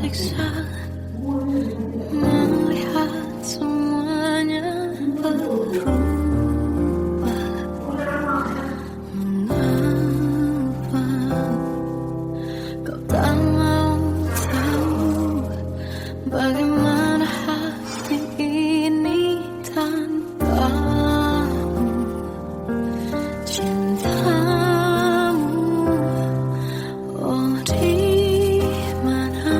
tersiksa melihat semuanya berubah. Mengapa kau tak mau tahu bagaimana hati ini tanpamu? Cintamu, oh di mana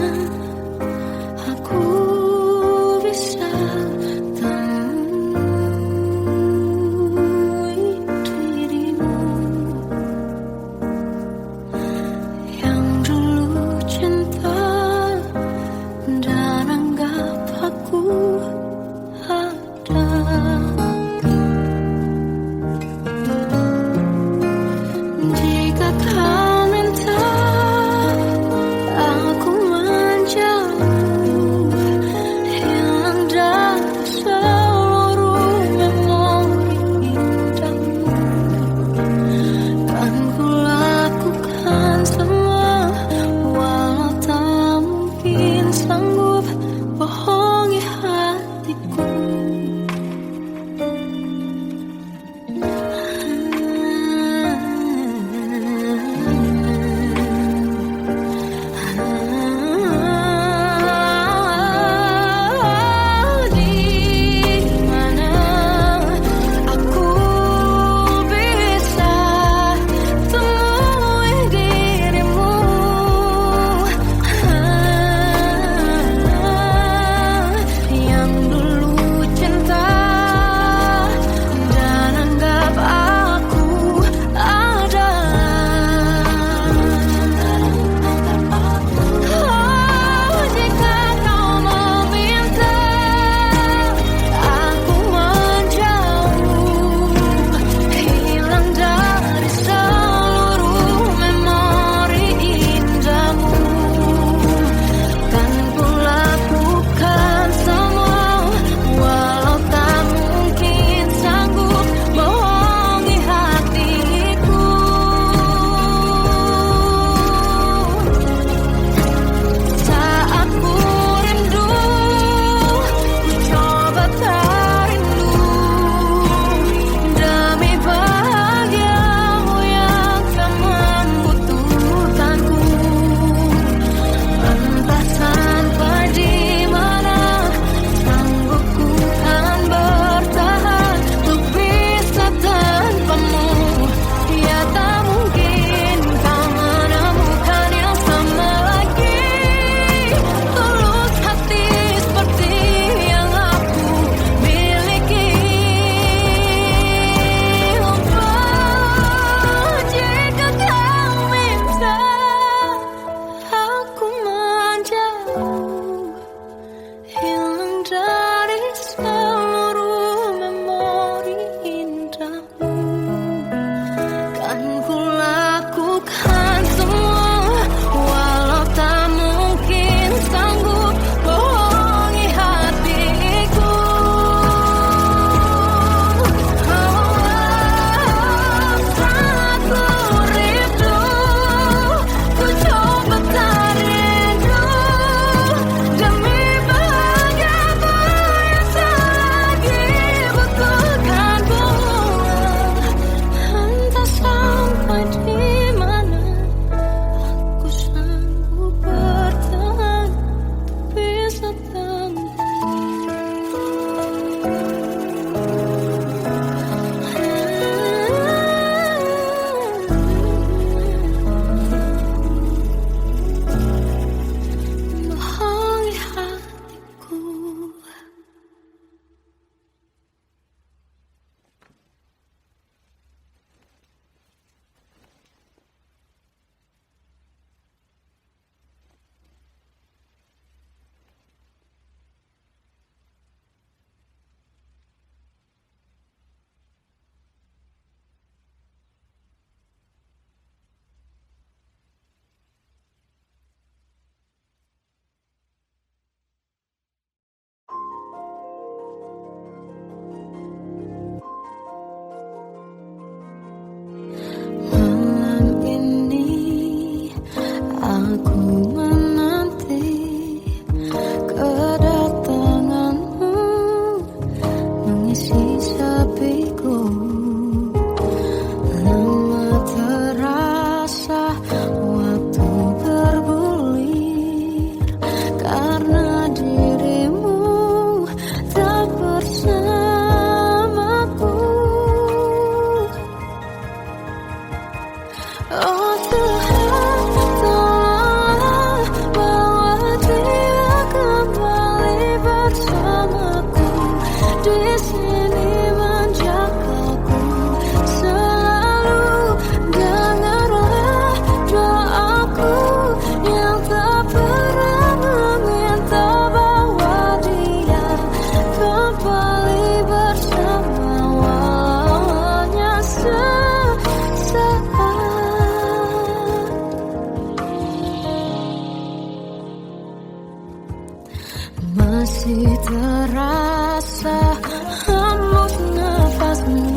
terasa hembus nafasmu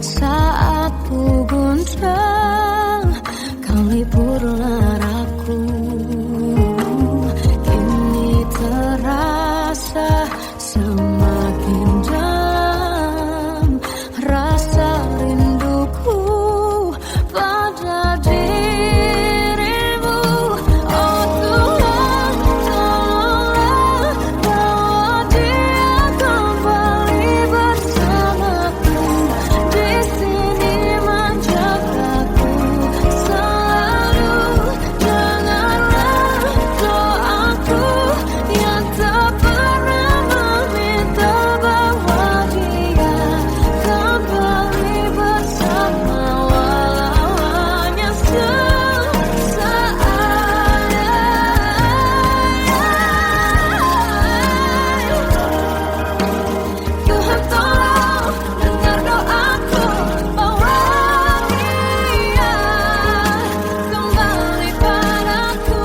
saat ku guncang, kau liburlah aku. Kini terasa semakin dalam rasa rinduku pada dirimu. Oh Tuhan, tolonglah bawa dia kembali bersamaku. Di sini menjagaku selalu. Janganlah doaku yang tak pernah meminta bawa dia kembali bersama, walau hanya sesaat. Tuhan tolong dengar doaku, bawa dia kembali padaku.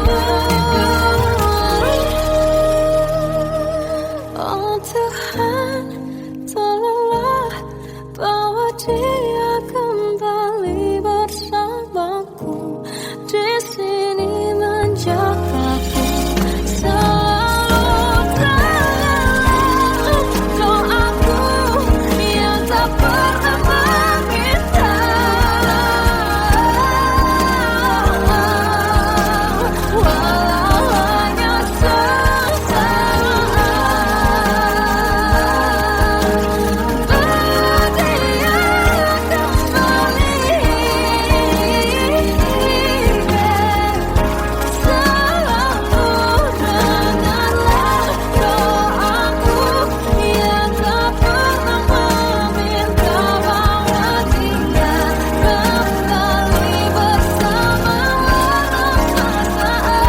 Oh Tuhan, tolonglah bawa dia kembali bersamaku. Di sini menjagaku selalu. Doaku yang tak pernah meminta, walau hanya sesaat. Dia kembali selalu. Dengarlah doaku yang tak pernah meminta bawa dia kembali bersama, walau sesaat.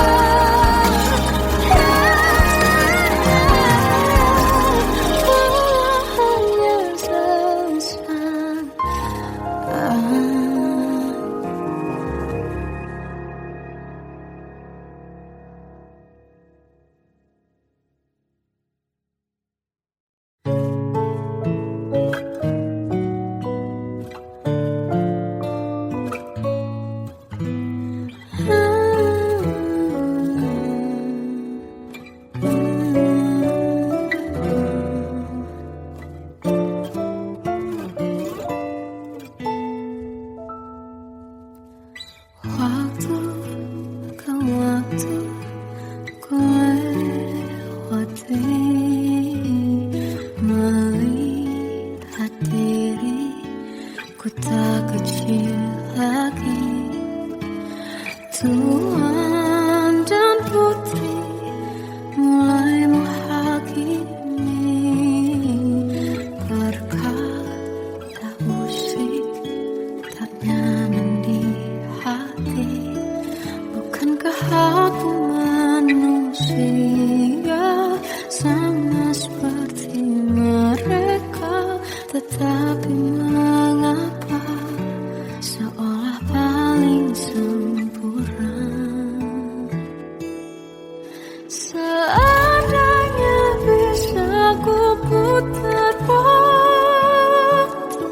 Waktu ke waktu ku lewati, melihat diri ku tak kecil lagi. Tuan dan putri mulai menghakimi, berkata musik tak nyaman di hati. Bukankah aku manusia sama seperti mereka? Tetapi mengapa seolah paling sempurna? Seandainya bisa ku putar waktu,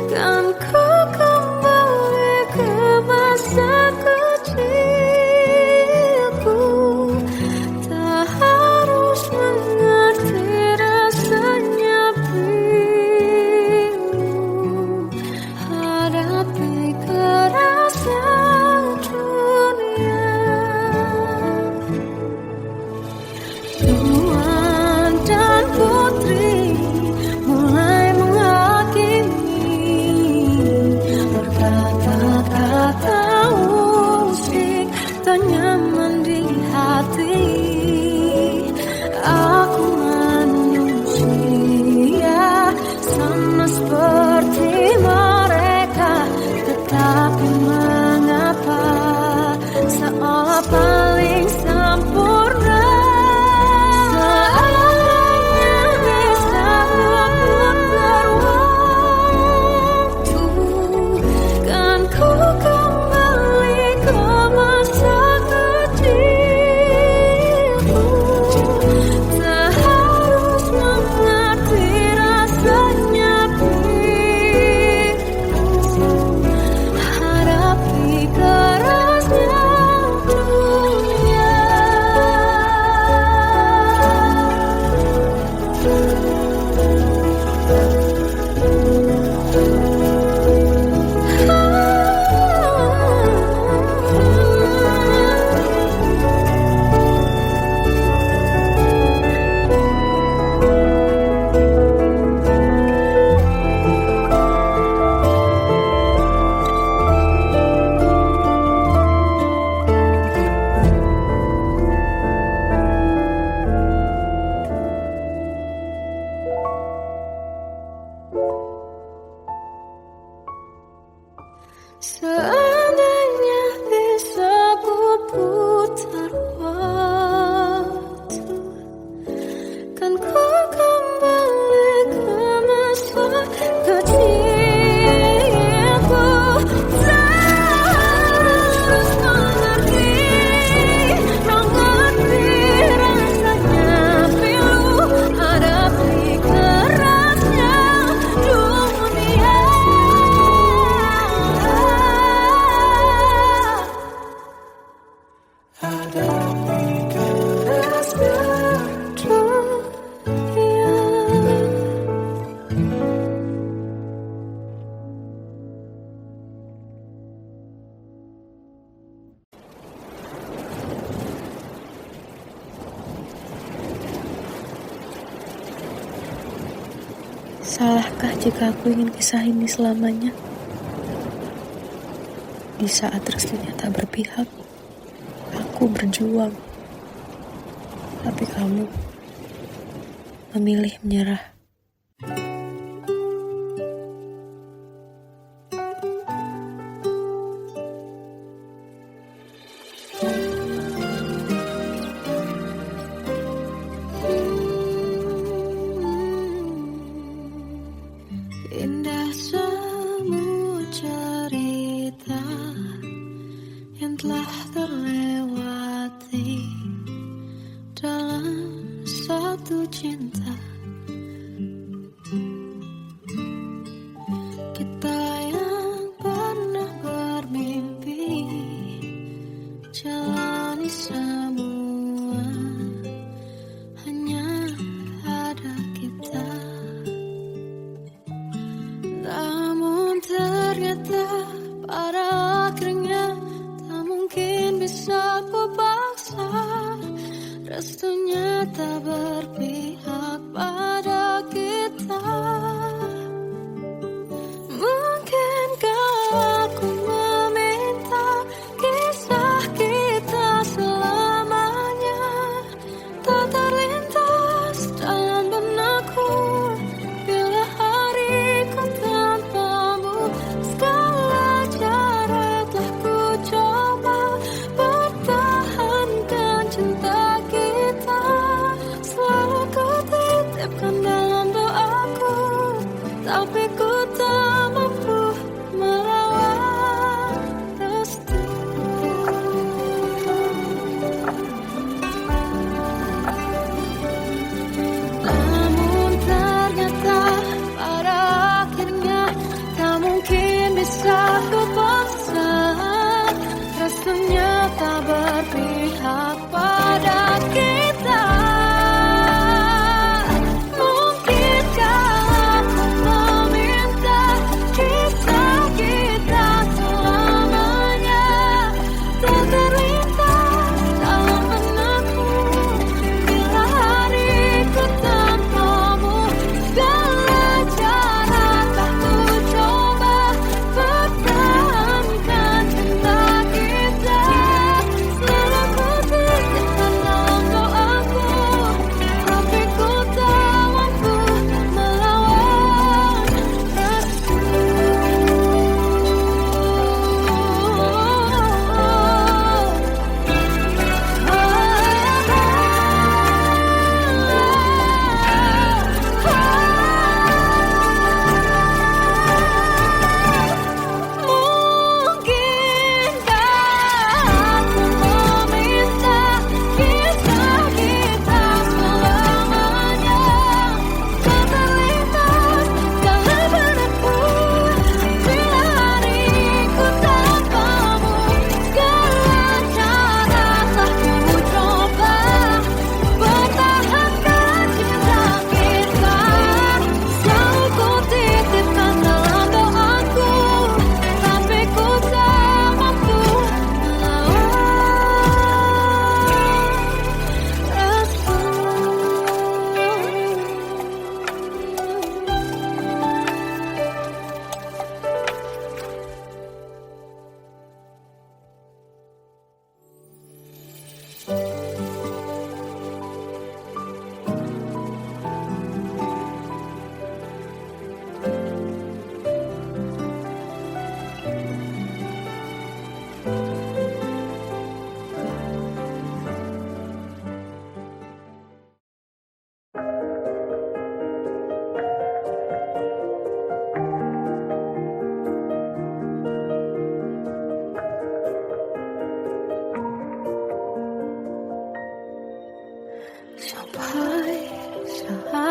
kan ku kembali ke masa kecilku. Tak harus mengerti rasanya beri Kan ku kembali ke masa kecilku. Terus mengerti, mengerti rasanya pilu hadapi kerasnya dunia. Hadapi kerasnya dunia. Salahkah jika aku ingin kisah ini selamanya? Di saat restunya tak berpihak, aku berjuang. Tapi kamu memilih menyerah. Indah semua cerita yang telah terlewati dalam satu cinta. Kita yang pernah bermimpi jalani semua, hanya ada kita. Namun ternyata pada akhirnya tak mungkin bisa ku paksa. Restunya tak berpihak pada kita. Mungkinkah aku meminta kisah kita selamanya tak terlintas dalam benakku bila hariku tanpamu. Segala cara telah ku coba pertahankan cinta kita. Selalu ku titipkan dalam doaku, tapi ku tak mampu merawat restu. Namun ternyata pada akhirnya tak mungkin bisa ku paksa. Restunya tak berpihak pada kita. Mungkinkah aku meminta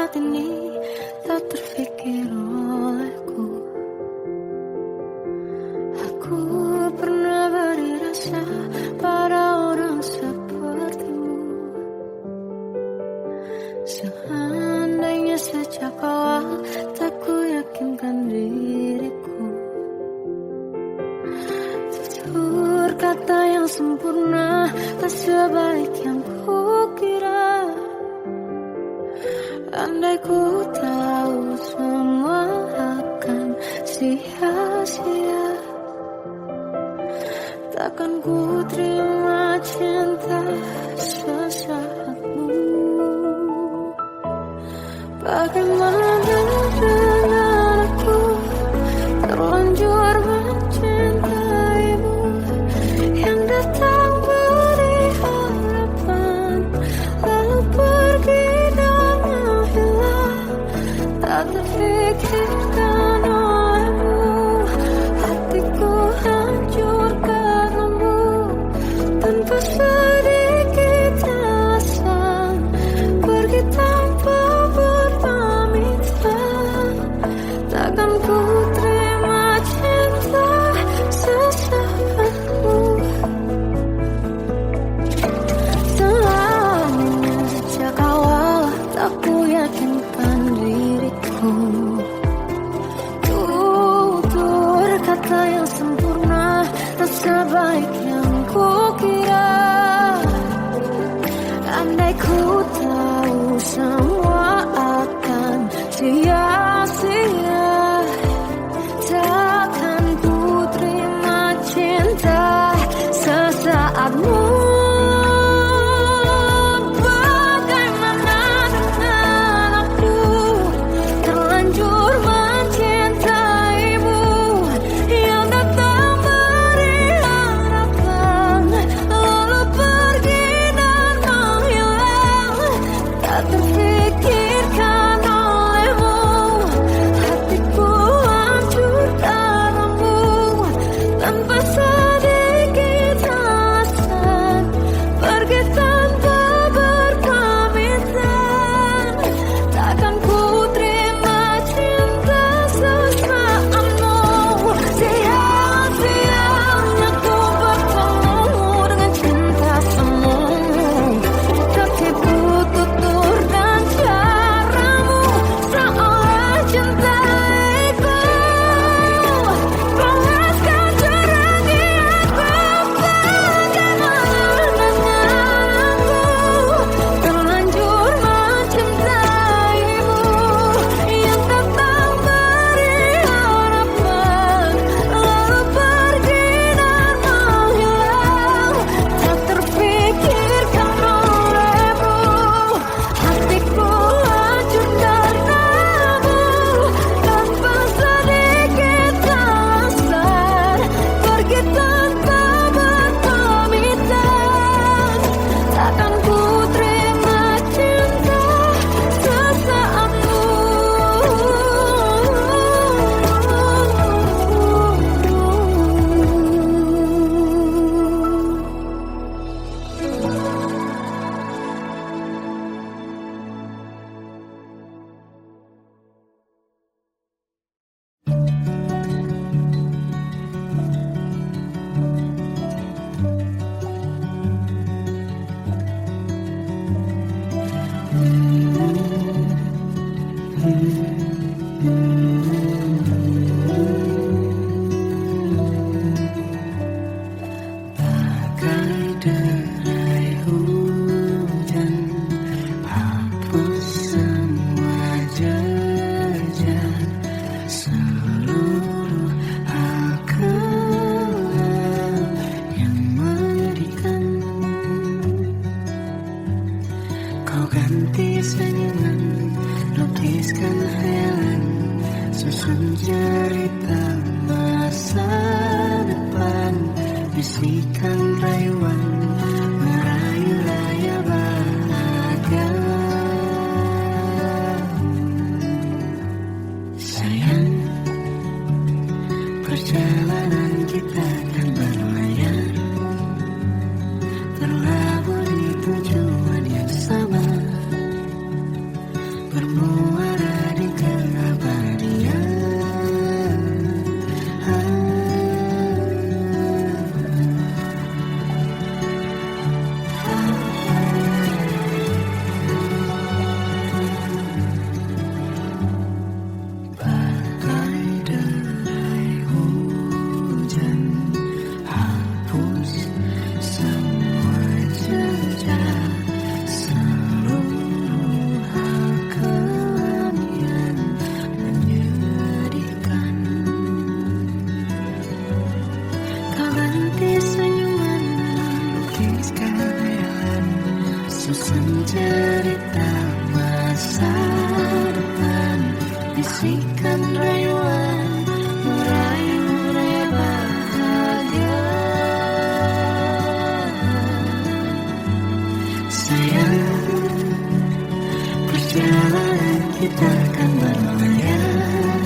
saat ini tak terfikir olehku. Aku pernah beri rasa pada orang sepertimu. Seandainya sejak awal tak ku yakinkan diriku. Tutur kata yang sempurna tak sebaik yang kukira. Andai ku tahu semua akan sia-sia, takkan ku terima cinta sesaatmu. Bagaimana dengan aku terlanjur mencintaimu, yang datang beri harapan lalu pergi dan menghilang. Tak terfikirkan olehmu, hatiku hancur karenamu. Tanpa sedikit alasan pergi tanpa berpamitan. Takkan ku terima cinta sesaatmu. Selamanya sejak awal tak ku yakinkan diriku. Tutur kata yang sempurna tak sebaik yang kukira. Andai ku tahu semua akan sia-sia, takkan ku terima cinta sesaatmu. Bagaimana dengan aku terlanjur mencintaimu, yang datang beri harapan lalu pergi dan menghilang. Tak terfikirkan olehmu, hatiku hancur karenamu. Tanpa sedikit alasan pergi tanpa berpamitan. Takkan ku terima cinta sesaatmu. Sia-sianya ku bertemu dengan cinta semu. Tertipu tutur dan caramu, seolah cintaiku panaskan cerahi aku. Bagaimana dengan aku terlanjur mencintaimu, yang datang beri harapan lalu pergi dan menghilang. Tak terfikirkan olehmu, hatiku hancur karenamu. Tanpa sedikit alasan pergi tanpa berpamitan. Takkan ku terima cinta sesaatmu. Bagai derai hujan, hapus semua jejak seluruh hal kelam yang menyedihkan. Kau ganti senyuman, lukiskan hayalan, susun cerita masa depan. Bisikan rayuan, merayu raya bahagia. Sayang, perjalanan kita kan berlayar, terlabur di tujuan yang sama. Bermula bisikan rayuan meraih bahagia. Sayang, perjalanan kita akan berlayar,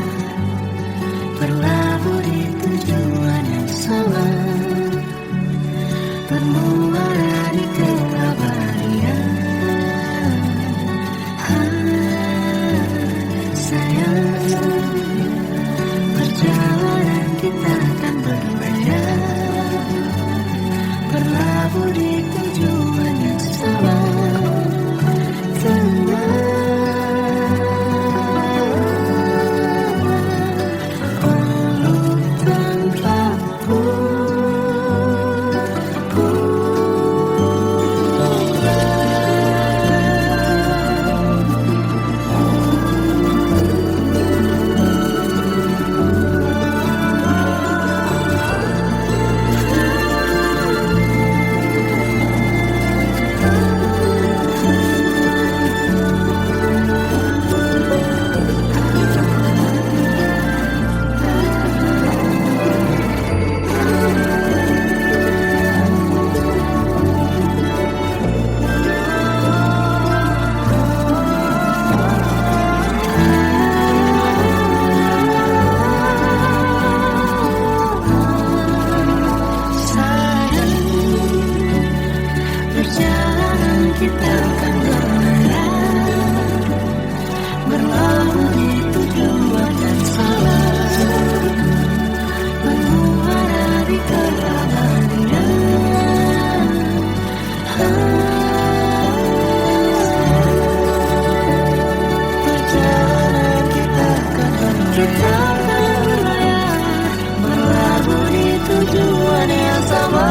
berlabuh di tujuan yang sama, bermuara di keabadian. Sayang, perjalanan kita akan berlayar, berlabuh di tujuan yang sama. Kita akan berlayar, berlabuh di tujuan yang sama, bermuara di keabadian. Perjalanan kita akan berlayar, berlabuh di tujuan yang sama.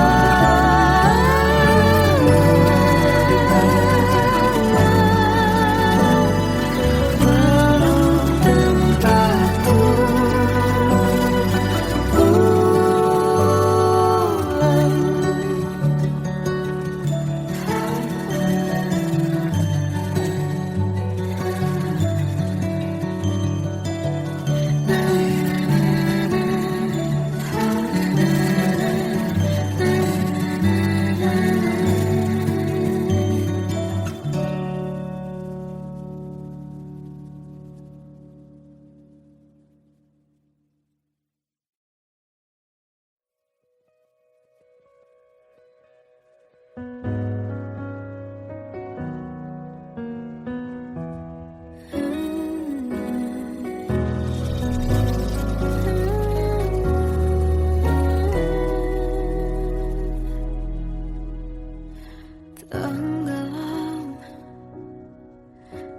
Tenggelam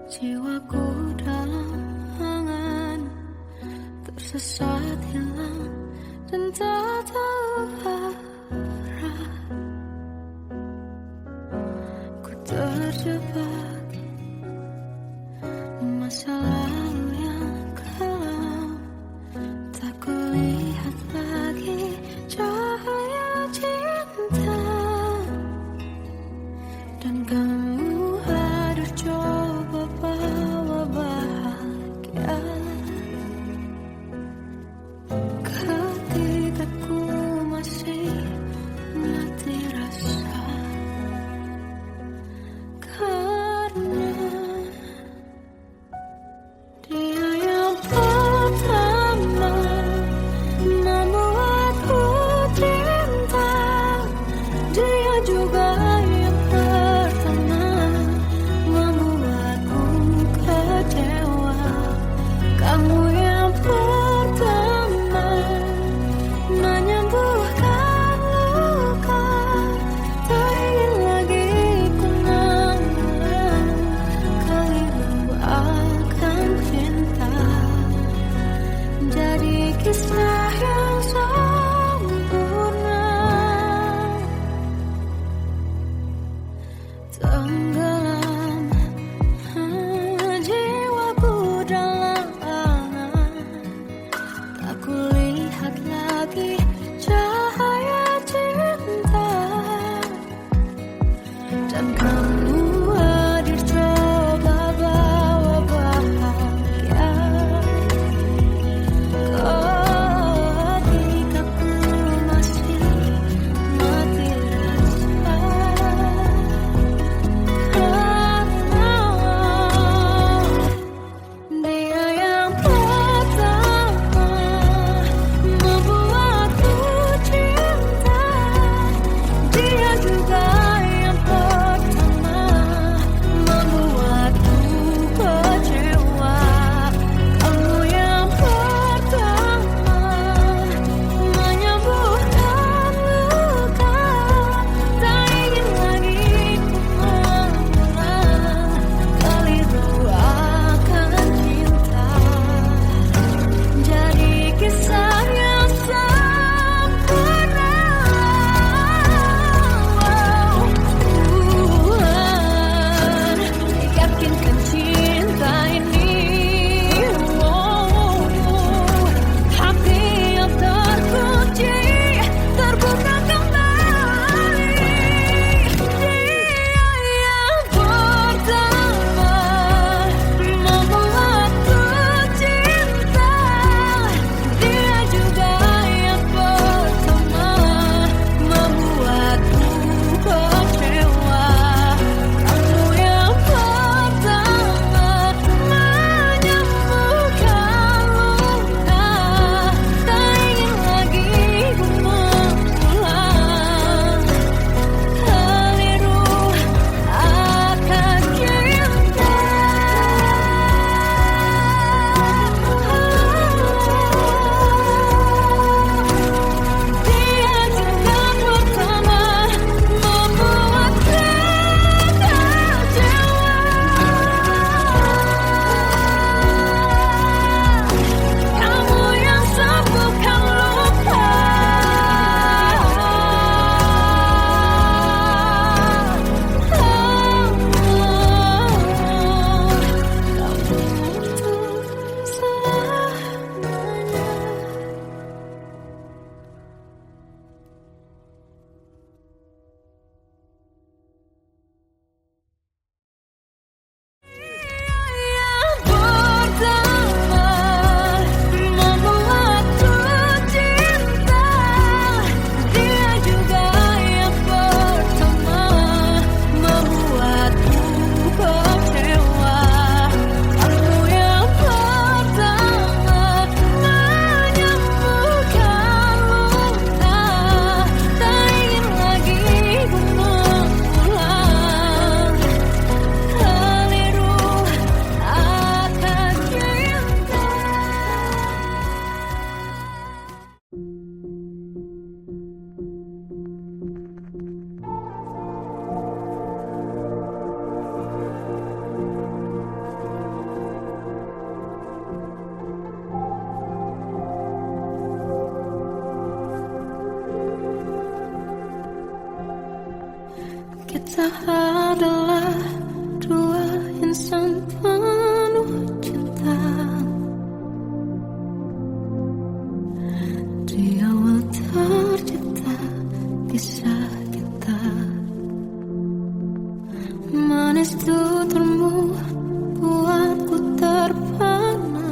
jiwaku dalam angan, tersesat hilang dan tak tahu arah. Ku terjebak masa lalu yang kelam, tak kulihat lagi cahaya cinta. Dan kamu hadir coba bawa bahagia ketika ku masih mati rasa. Karena adalah dua insan penuh cinta. Di awal tercipta kisah kita, manis tuturmu buatku terpana.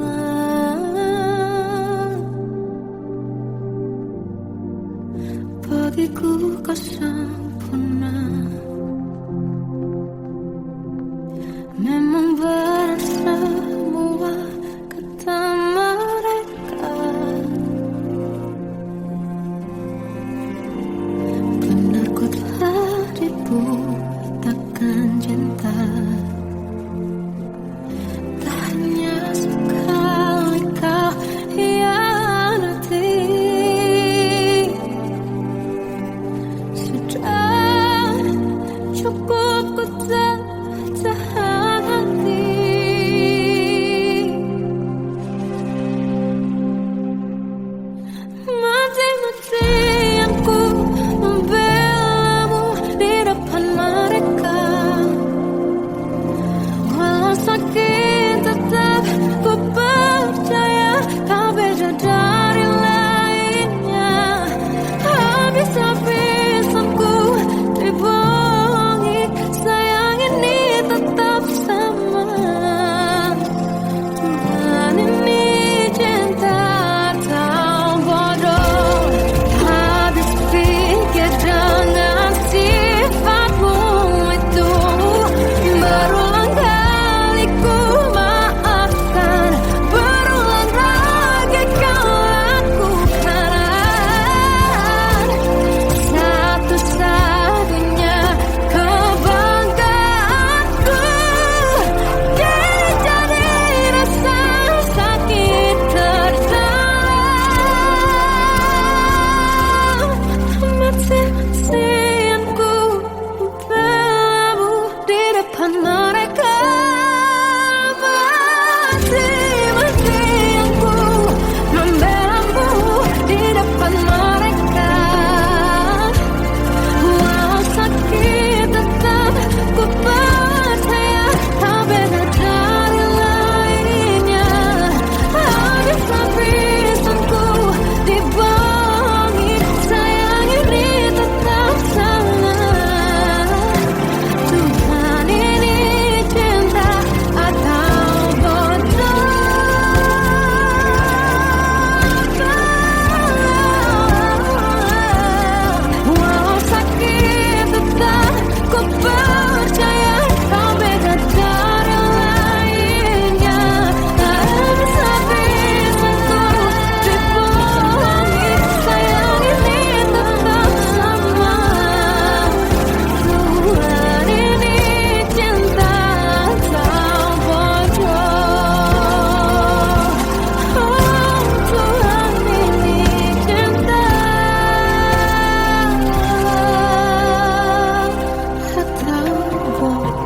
Bagiku kau sempurna. Memang berat semua kata mereka, benar ku telah dibutakan cinta. Tak hanya sekali kau hianati, sudah cukup ku tak tahan hati. Mati-matian ku membelamu di depan mereka. Walau sakit tetap ku percaya kau beda dari lainnya. Habis-habisan ku dibohongi, sayang ini tetap sama. Tuhan ini cinta atau bodoh. Habis pikir dengan sifatmu itu, berulang kali ku maafkan, berulang lagi kau lakukan. Satu-satunya kebanggaanku, kini jadi rasa sakit terdalam. Mati-matian ku membelamu di depan mereka. Mati-matian ku membelamu di depan mereka. Walau sakit tetap ku percaya kau beda dari lainnya. Habis-habisan ku dibohongi, sayang ini tetap sama. Tuhan ini cinta atau bodoh. Walau sakit tetap ku percaya kau beda dari lainnya. Habis-habisan ku dibohongi, sayang ini tetap sama. Tuhan ini cinta atau bodoh. Tuhan ini cinta atau bodoh.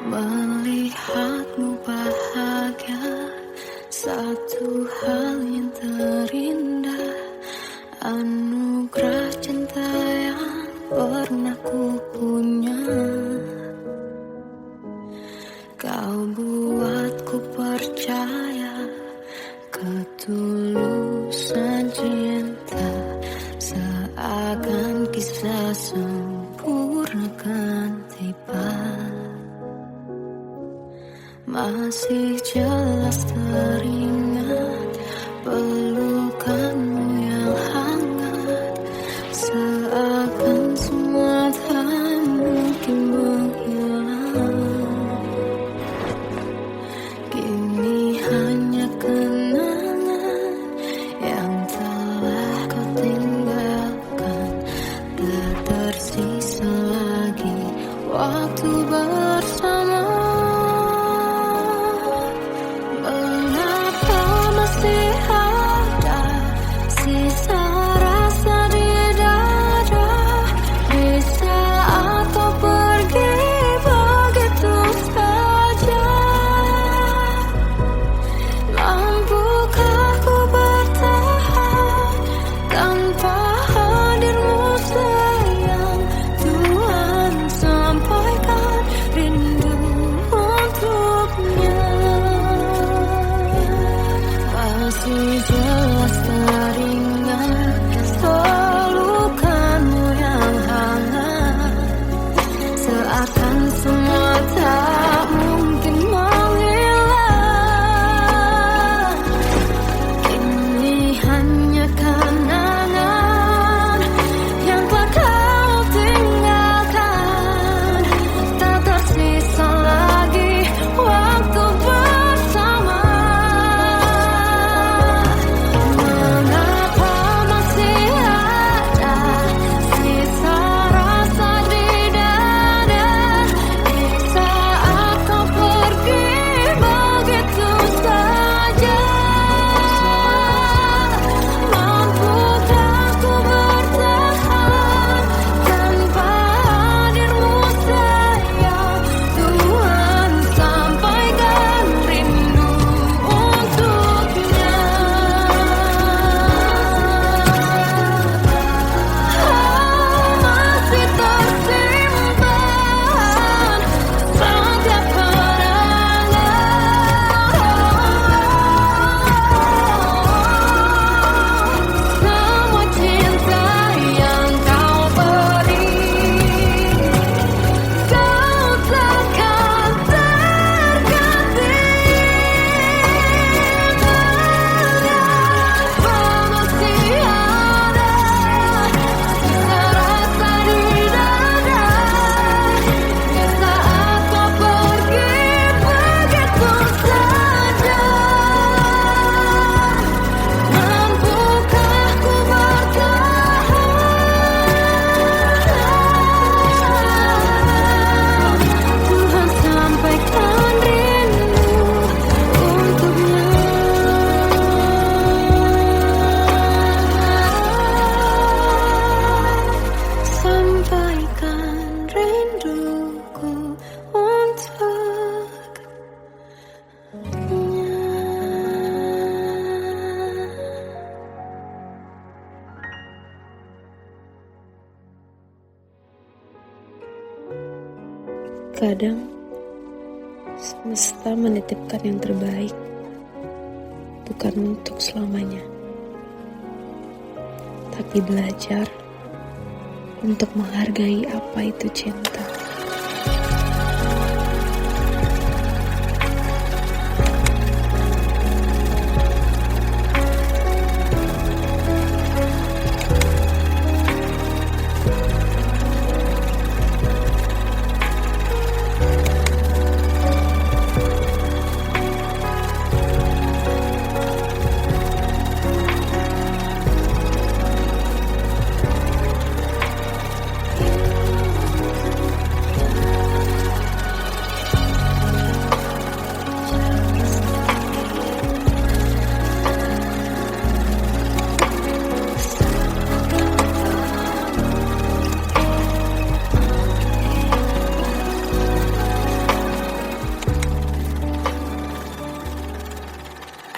Melihatmu bahagia, satu hal yang terindah, anugerah cinta yang pernah ku punya. Kau buatku percaya ketulusan cinta, seakan kisah sempurna kan tiba. Masih jelas teringat pelukanmu yang hangat, seakan semua tak mungkin menghilang. Kini Kadang semesta menitipkan yang terbaik, bukan untuk selamanya, tapi belajar untuk menghargai apa itu cinta.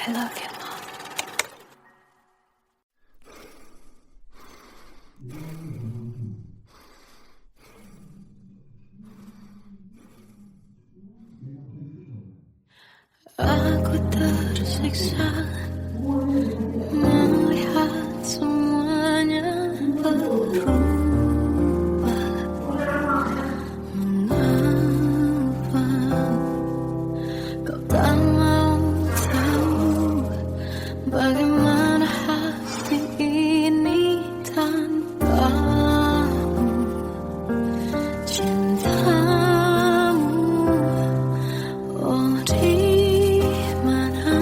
I love you, Mom. Aku tersiksa melihat semuanya berubah. Mengapa kau tak mau tahu bagaimana hati ini tanpamu? Cintamu, oh di mana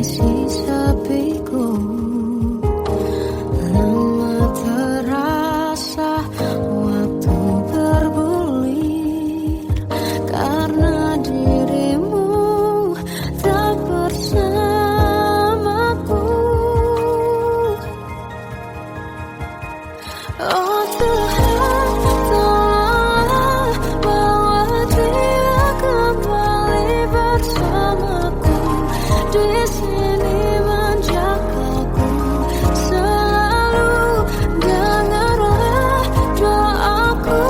mengisi sepiku. Lama terasa waktu bergulir karena dirimu tak bersamaku. Oh Tuhan, tolonglah bawa dia kembali bersamaku. Di sini menjagaku selalu. Dengarlah doaku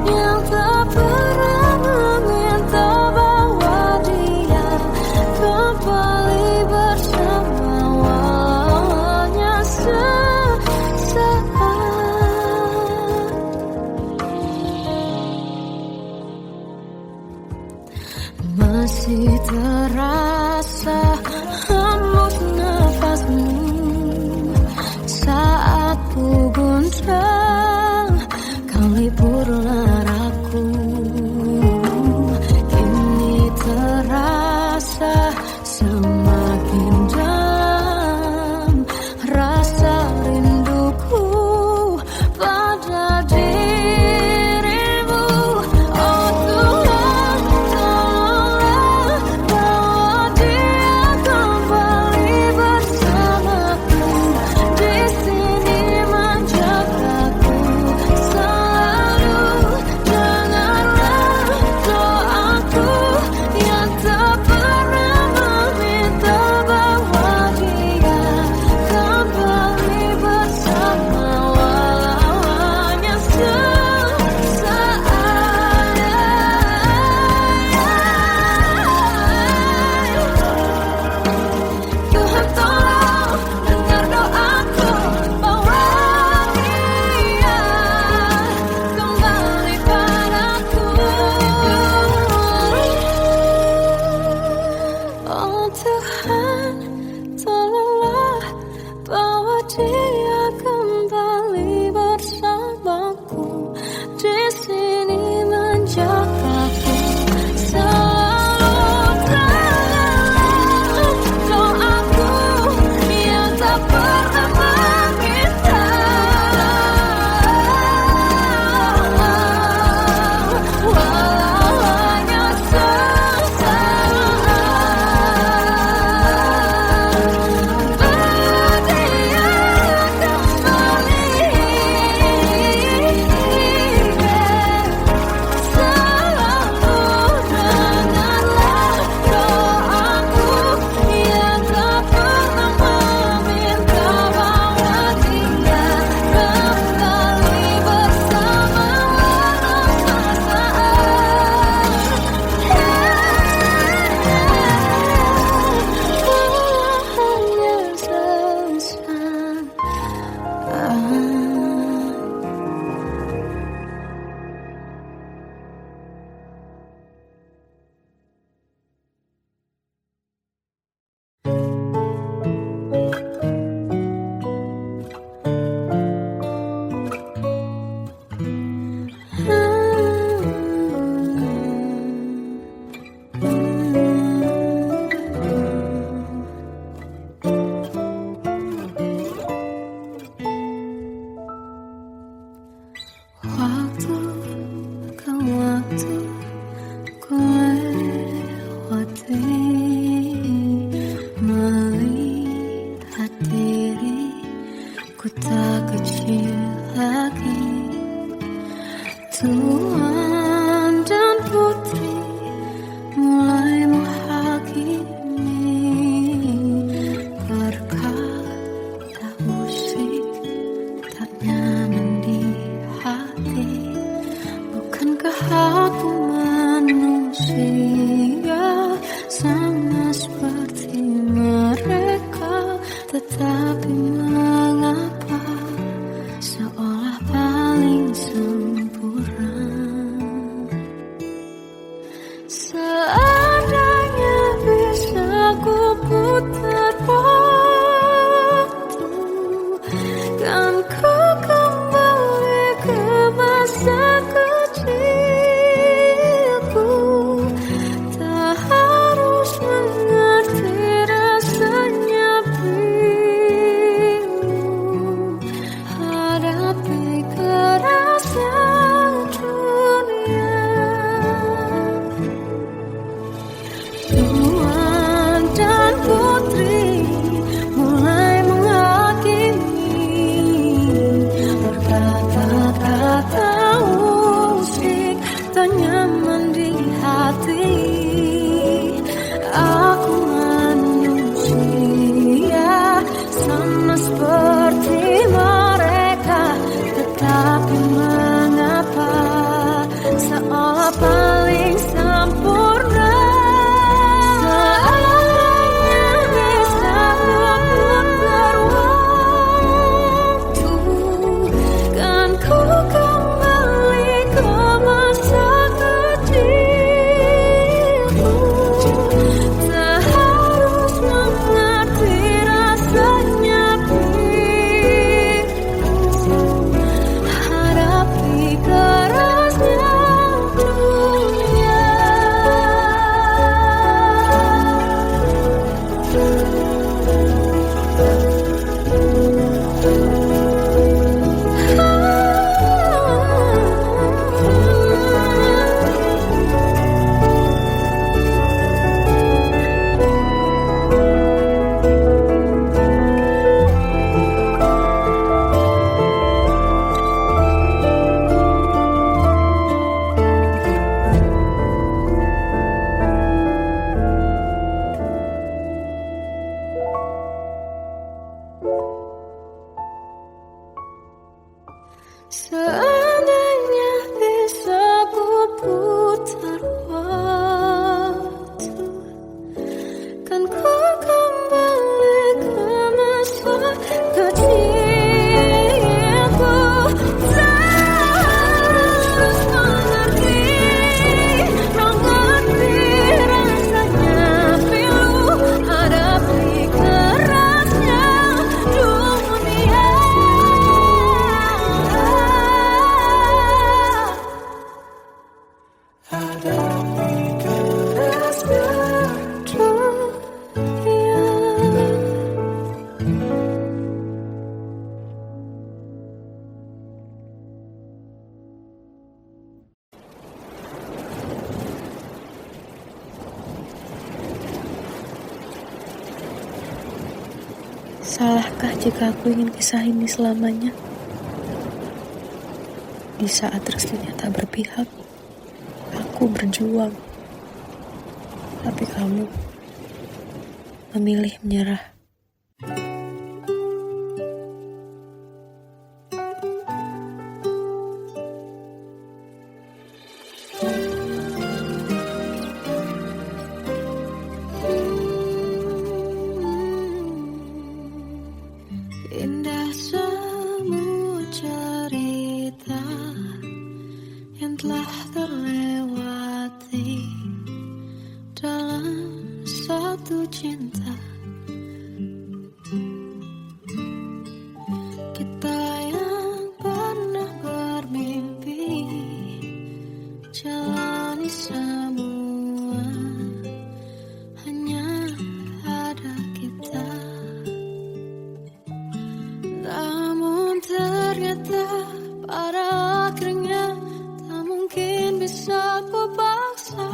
yang tak pernah meminta, bawa dia kembali bersama walaunya sesaat. Masih terasa hembus nafasmu saat ku guncang, kau liburlah aku. Kini terasa semakin dalam rasa rinduku pada dirimu. Oh Tuhan, tolonglah bawa dia kembali bersamaku. Di sini menjagaku selalu. Dengarlah doaku yang tak pernah meminta, bawa dia kembali bersama walaunya sesaat. Tuhan tolong dengar doaku, bawa dia kembali padaku. Oh Tuhan, tolonglah bawa dia kembali bersamaku. Di sini menjagaku selalu. Doaku yang tak pernah meminta, walaunya sesaat. Berdia kembali selalu. Dengarlah doaku yang tak pernah meminta, bawa dia kembali bersama walau waktu ke waktu ku lewati, melihat diri ku tak kecil lagi. Tuan dan putri mulai menghakimi, berkata musik tak nyaman di hati. Bukankah aku manusia sama seperti mereka? Tetapi mengapa seolah paling sempurna? Seandainya bisa ku putar waktu, kan ku kembali ke masa kecilku. Tak harus mengerti rasanya Salahkah jika aku ingin kisah ini selamanya? Di saat restunya tak berpihak, aku berjuang. Tapi kamu memilih menyerah. Indah semua cerita yang telah terlewati dalam satu cinta. Kita yang pernah bermimpi jalani semua, hanya ada kita. Namun ternyata pada akhirnya tak mungkin bisa ku paksa.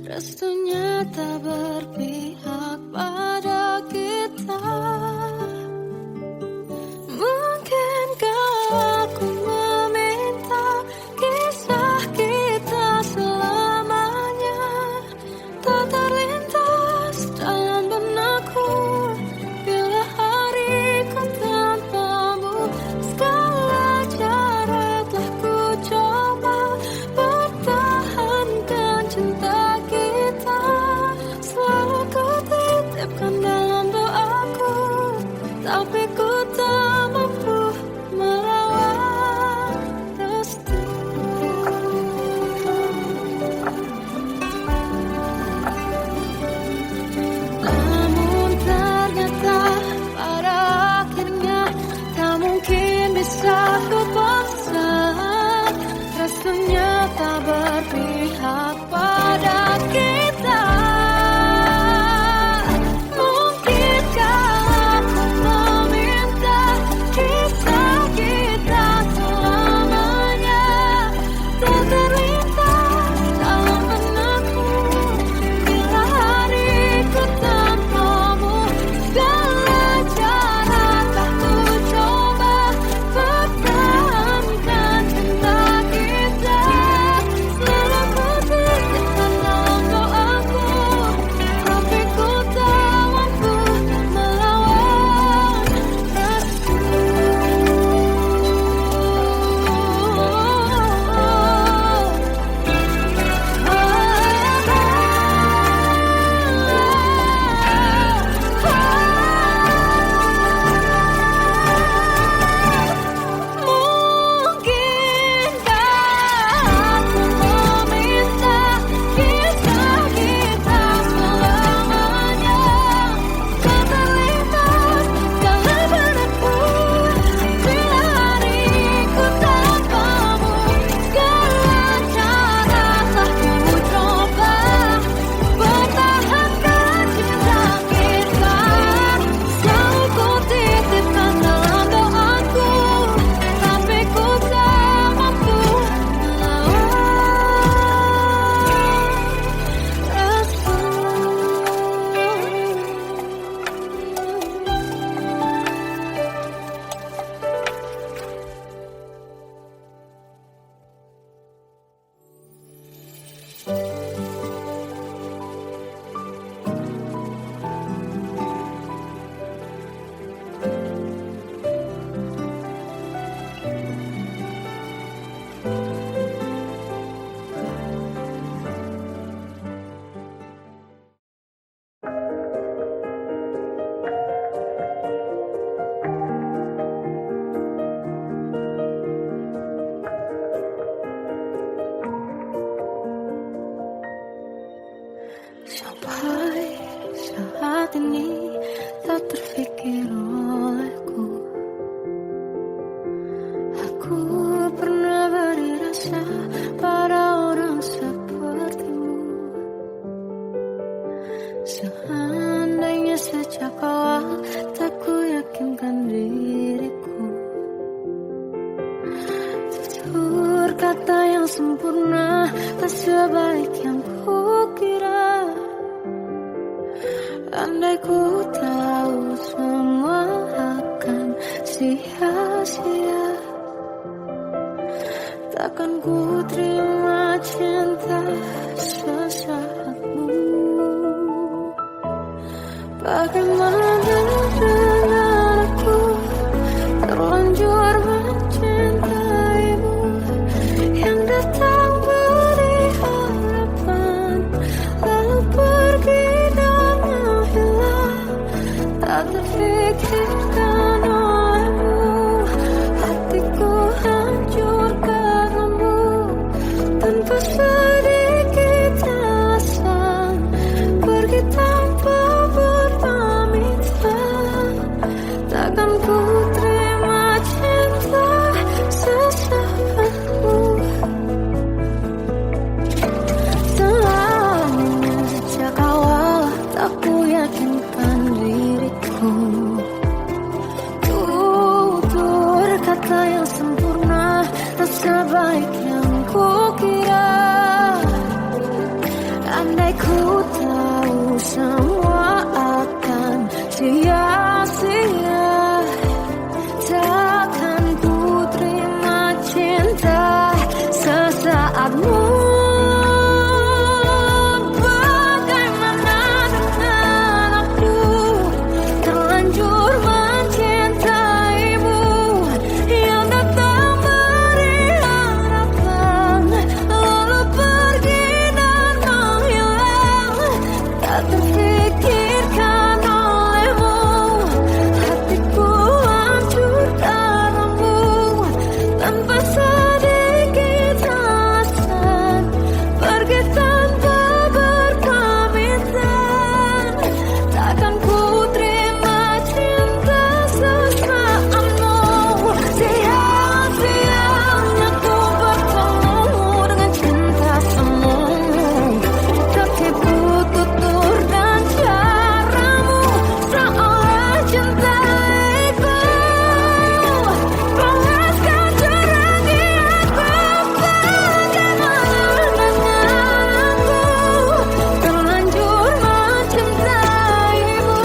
Restunya tak berpihak pada kita. Mungkinkah aku meminta kisah kita selamanya tak terlintas dalam benakku bila hariku tanpamu. Segala cara telah ku coba pertahankan cinta kita. Selalu ku titipkan dalam doaku, tapi ku tak mampu melawan restu. Namun ternyata pada akhirnya tak mungkin bisa ku paksa. Restunya tak berpihak pada kita. Mungkinkah aku meminta kisah kita selamanya tak terlintas dalam benakku bila hariku tanpamu. Segala cara tak ku coba pertahankan cinta kita. Selalu ku titipkan dalam doaku, tapi ku tak mampu melawan restu. Mungkinkah aku meminta kisah kita selamanya tak terlintas dalam benakku bila hariku tanpamu. Segala cara telah ku coba pertahankan cinta kita. Selalu ku titipkan dalam doaku, tapi ku tak mampu sampai saat ini tak terfikir olehku. Aku pernah beri rasa pada orang sepertimu. Seandainya sejak awal tak ku yakinkan diriku. Tutur kata yang sempurna tak sebaik yang kukira. Andai ku tahu semua sia-sia. Takkan ku terima cinta sesaatmu. Bagaimana dengan aku terlanjur mencintaimu, yang datang beri harapan lalu pergi dan menghilang. Tak terfikirkan olehmu, hatiku hancur karenamu. Tanpa sedikit alasan pergi tanpa berpamitan. Takkan ku terima cinta sesaatmu. Sejak awal tak ku yakinkan diriku. Tutur kata yang sempurna tak sebaik yang ku kira. Andai ku tahu semua akan sia-sia, takkan ku terima cinta sesaatmu. Bagaimana dengan aku terlanjur mencintaimu, yang datang beri harapan lalu pergi dan menghilang. Tak terfikirkan olehmu, hatiku hancur karenamu. Tanpa sedikit alasan pergi tanpa berpamitan. Takkan ku terima cinta sesaatmu. Sia-sianya ku bertemu dengan cinta semu. Tertipu tutur dan caramu, seolah cintaiku panaskan cerah di aku. Bagaimana dengan aku terlanjur mencintaimu,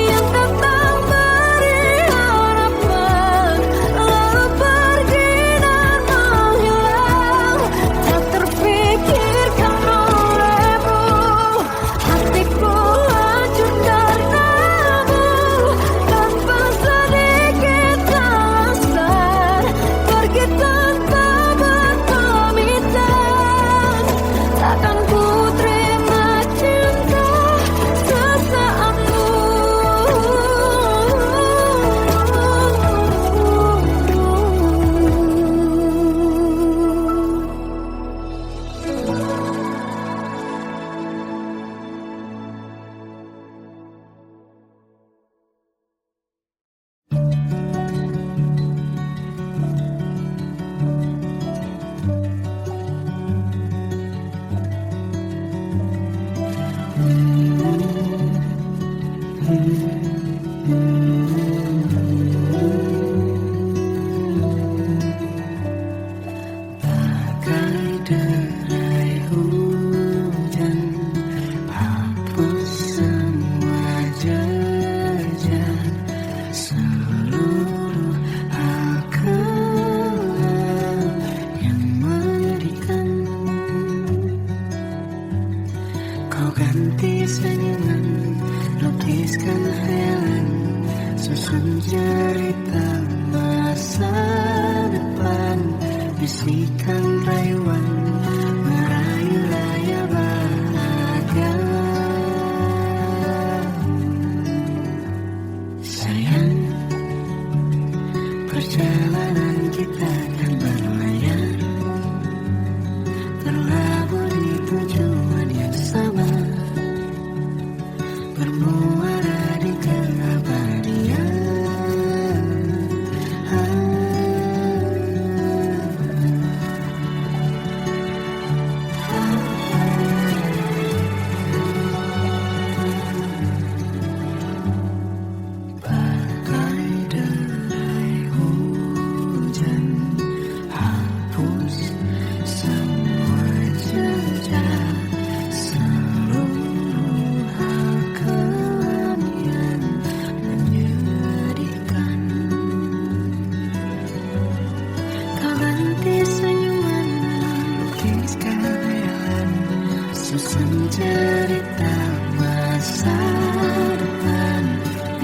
yang datang beri harapan lalu pergi dan menghilang. Tak terfikirkan olehmu, hatiku hancur karenamu. Tanpa sedikit alasan pergi tanpa berpamitan. Takkan ku terima cinta sesaatmu. Bagai derai hujan, hapus semua jejak seluruh hal kelam yang menyedihkan. Kau ganti senyuman, lukiskan hayalan, susun cerita masa depan. Bisikan rayuan, merayu raya bahagia. Sayang, perjalanan kita kan berlayar, terlabur di tujuan yang sama, bermuara di keabadian. Seluruh hal kelam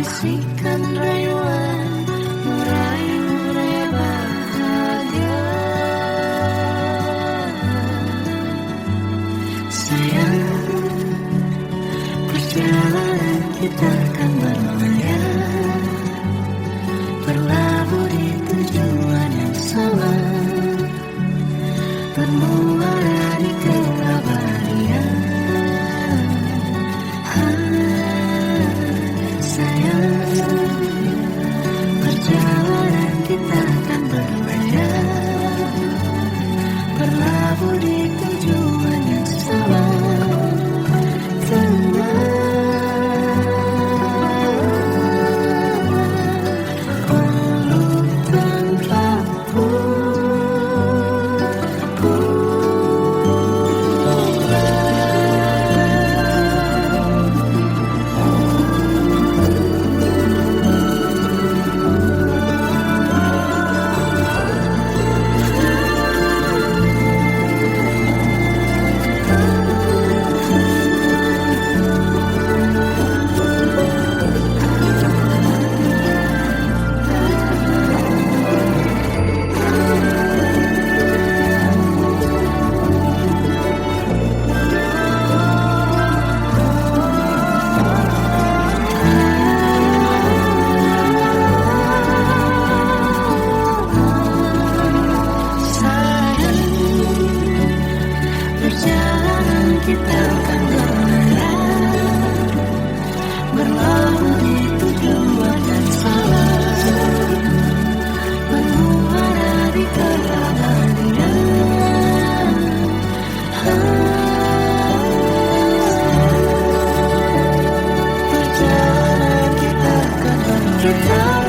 Bisikan rayuan meraih raya bahagia. Sayang, perjalanan kita akan berlayar, berlabuh di tujuan yang sama, bermuara di keabadian. Sayang, perjalanan kita akan berlayar, berlabuh di tujuan yang sama. Perjalanan kita akan berlayar, berlabuh di tujuan yang sama, bermuara di keabadian. Perjalanan kita akan berlayar.